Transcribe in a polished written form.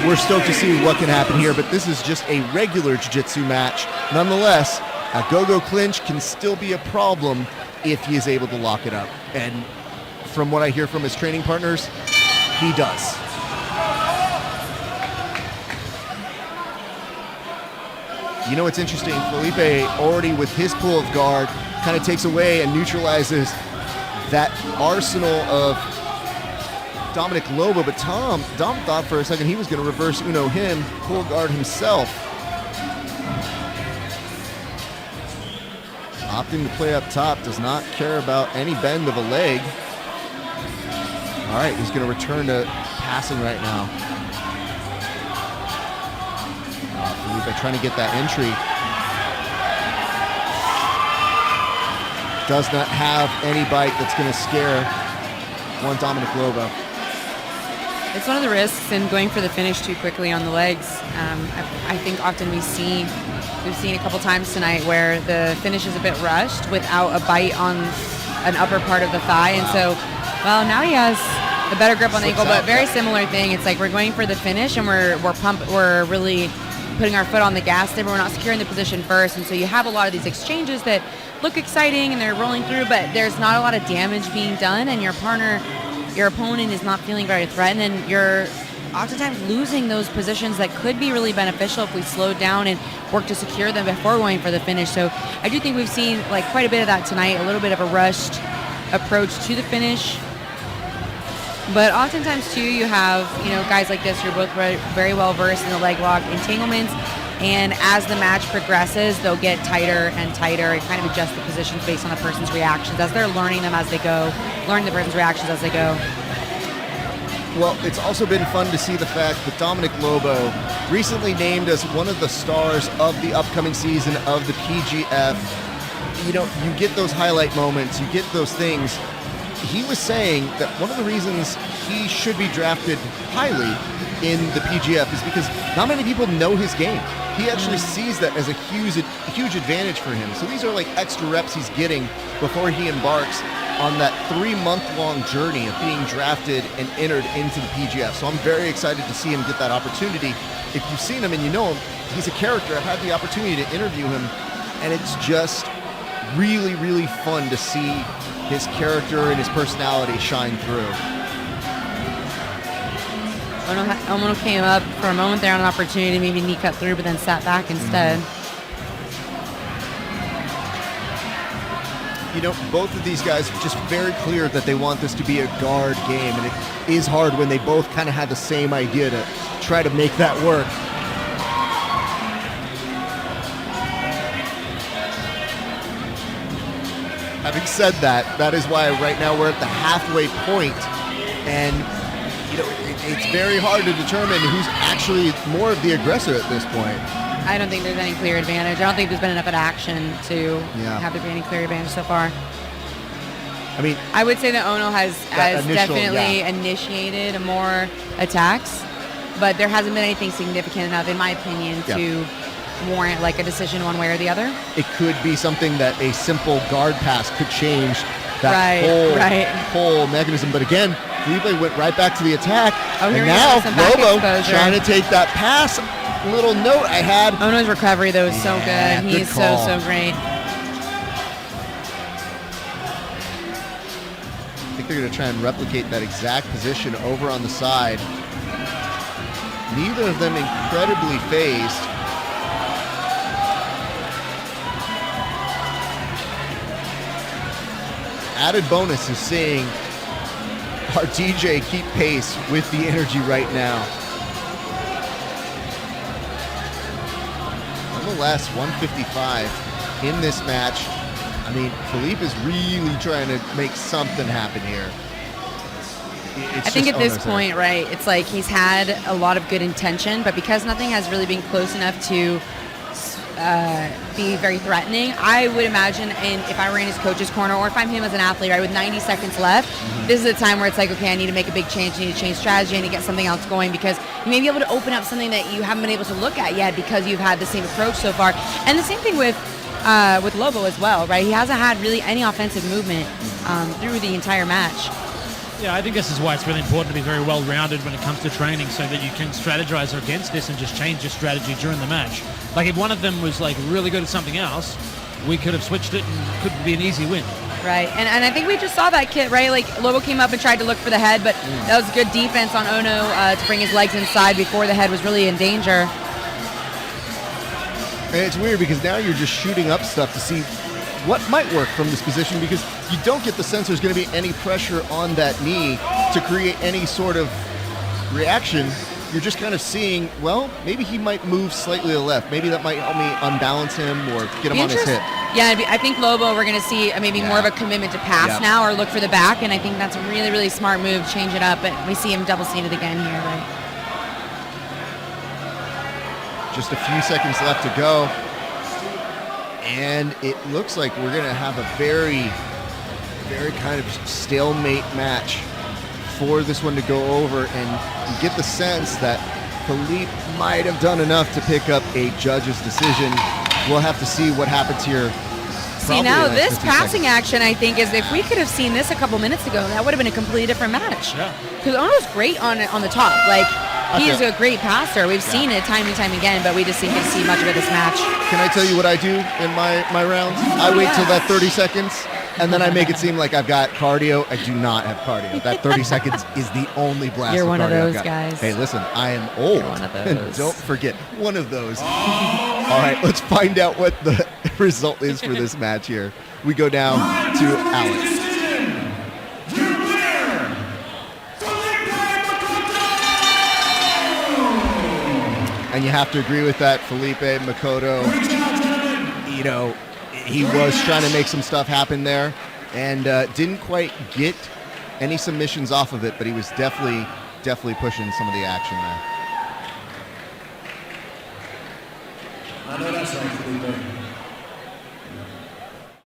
we're stoked to see what can happen here, but this is just a regular jiu-jitsu match. Nonetheless, a go-go clinch can still be a problem if he is able to lock it up. And from what I hear from his training partners, he does. You know what's interesting? Felipe already with his pull of guard kind of takes away and neutralizes that arsenal of Dominic Lobo, but Dom thought for a second he was going to reverse Uno him, pull guard himself. Opting to play up top, does not care about any bend of a leg. All right, he's going to return to passing right now. Felipe trying to get that entry. Does not have any bite that's going to scare one Dominic Lobo. It's one of the risks in going for the finish too quickly on the legs. I think often we've seen a couple times tonight where the finish is a bit rushed without a bite on an upper part of the thigh. And so, well, now he has a better grip on the ankle, but very similar thing. It's like we're going for the finish and we're really putting our foot on the gas there, but we're not securing the position first. And so you have a lot of these exchanges that look exciting and they're rolling through, but there's not a lot of damage being done, and your opponent is not feeling very threatened, and you're oftentimes losing those positions that could be really beneficial if we slowed down and work to secure them before going for the finish. So I do think we've seen like quite a bit of that tonight, a little bit of a rushed approach to the finish. But oftentimes too, you have guys like this who are both very well versed in the leg lock entanglements, and as the match progresses, they'll get tighter and tighter and kind of adjust the positions based on the person's reactions as they're learning them as they go, learning the person's reactions as they go. Well, it's also been fun to see the fact that Dominic Lobo, recently named as one of the stars of the upcoming season of the PGF, you get those highlight moments, you get those things. He was saying that one of the reasons he should be drafted highly in the PGF is because not many people know his game. He actually sees that as a huge advantage for him. So these are like extra reps he's getting before he embarks on that 3-month-long journey of being drafted and entered into the PGF. So I'm very excited to see him get that opportunity. If you've seen him and you know him, he's a character. I've had the opportunity to interview him, and it's just really, really fun to see his character and his personality shine through. Ono came up for a moment there on an opportunity to maybe knee cut through, but then sat back instead. Both of these guys are just very clear that they want this to be a guard game, and it is hard when they both kind of had the same idea to try to make that work. Having said that, that is why right now we're at the halfway point, and it's very hard to determine who's actually more of the aggressor at this point. I don't think there's any clear advantage. I don't think there's been enough action to have there be any clear advantage so far. I would say that Ono has definitely initiated more attacks, but there hasn't been anything significant enough, in my opinion, to warrant like a decision one way or the other. It could be something that a simple guard pass could change that whole mechanism. But again, Felipe went right back to the attack, and now Lobo trying to take that pass. Little note I had. Ono's recovery though is so good. He's so great. I think they're going to try and replicate that exact position over on the side. Neither of them incredibly phased. Added bonus is seeing our DJ keep pace with the energy right now. Nonetheless, 155 in this match. Felipe is really trying to make something happen here. I think at this point, right, it's like he's had a lot of good intention, but because nothing has really been close enough to be very threatening, I would imagine, and if I were in his coach's corner, or if I'm him as an athlete, right, with 90 seconds left, this is a time where it's like, okay, I need to make a big change, I need to change strategy, I need to get something else going, because you may be able to open up something that you haven't been able to look at yet because you've had the same approach so far. And the same thing with Lobo as well, right? He hasn't had really any offensive movement through the entire match. Yeah, I think this is why it's really important to be very well-rounded when it comes to training, so that you can strategize against this and just change your strategy during the match. Like, if one of them was like really good at something else, we could have switched it and could be an easy win. Right, and I think we just saw that Kit, right? Like, Lobo came up and tried to look for the head, but that was good defense on Ono to bring his legs inside before the head was really in danger. And it's weird because now you're just shooting up stuff to see what might work from this position, because you don't get the sense there's going to be any pressure on that knee to create any sort of reaction. You're just kind of seeing, well, maybe he might move slightly to the left. Maybe that might help me unbalance him or get him on his hip. Yeah, I think Lobo, we're going to see maybe more of a commitment to pass now or look for the back, and I think that's a really, really smart move, change it up, but we see him double-seated again here, right? Just a few seconds left to go. And it looks like we're going to have a very, very kind of stalemate match for this one to go over. And you get the sense that Felipe might have done enough to pick up a judge's decision. We'll have to see what happens here. See, now this passing action, I think, is if we could have seen this a couple minutes ago, that would have been a completely different match. Yeah. Because Ono's great on the top. Like, he's a great passer. We've seen it time and time again, but we just didn't get to see much of it this match. Can I tell you what I do in my rounds? I wait till that 30 seconds, and then I make it seem like I've got cardio. I do not have cardio. That 30 seconds is the only blast You're of one of cardio those I've got. guys. Hey, listen, I am old. You're one of those. And don't forget, one of those. All right, let's find out what the result is for this match here. We go down to Alex. And you have to agree with that, Felipe, Makoto, you know, he was trying to make some stuff happen there and didn't quite get any submissions off of it, but he was definitely pushing some of the action there.